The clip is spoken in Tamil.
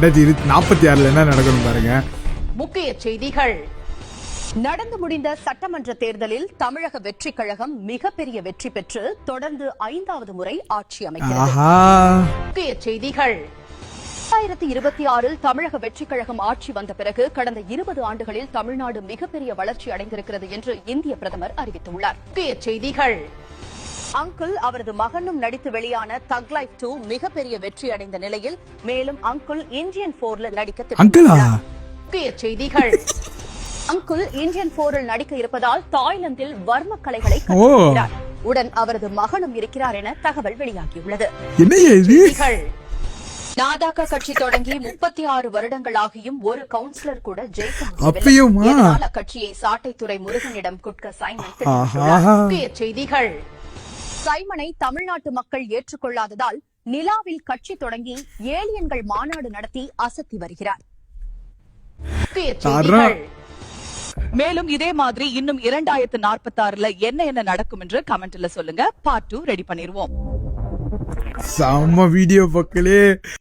2046 என்ன நடக்கணும் பாருங்க. முக்கிய செய்திகள். நடந்து முடிந்த சட்டமன்ற தேர்தலில் தமிழக வெற்றி கழகம் மிகப்பெரிய வெற்றி பெற்று தொடர்ந்து 5வது முறை ஆட்சி அமைக்கிறது. முக்கிய செய்திகள். 2026 தமிழக வெற்றி கழகம் ஆட்சி வந்த பிறகு கடந்த 20 ஆண்டுகளில் தமிழ்நாடு மிகப்பெரிய வளர்ச்சி அடைந்திருக்கிறது என்று இந்திய பிரதமர் அறிவித்துள்ளார். முக்கிய செய்திகள். அங்கிள் அவரது மகனும் நடித்து வெளியான தக் லைஃப் 2 மிகப்பெரிய வெற்றி அடைந்த நிலையில் மேலும் அங்கிள் இந்தியன் 4 நடிக்க திட்டமிட்டுள்ளார். முக்கிய செய்திகள். அங்கிள் இந்தியன் 4 நடிக்க இருப்பதால் தாய்லாந்தில் வர்ம கலைகளை கற்றுக்கிறார். உடன் அவரது மகனும் இருக்கிறார் என தகவல் வெளியாகியுள்ளது. நாதாக கட்சி தொடங்கி 36 வருடங்களாகியும் ஒரு கவுன்சிலர் கூட ஜெயிக்க முடியவில்லை. கட்சியை சாட்டைத்துறை முருகனிடம் குட்க சைமன். செய்திகள். சைமனை தமிழ்நாட்டு மக்கள் ஏற்றுக்கொள்ளாததால் நிலாவில் கட்சி தொடங்கி ஏலியன்கள் மாநாடு நடத்தி அசத்தி வருகிறார். மேலும் இதே மாதிரி இன்னும் 2046 என்ன நடக்கும் என்று கமெண்ட்ல சொல்லுங்க. பார்ட் 2 ரெடி பண்ணிடுவோம். செம்ம வீடியோ பக்கலே.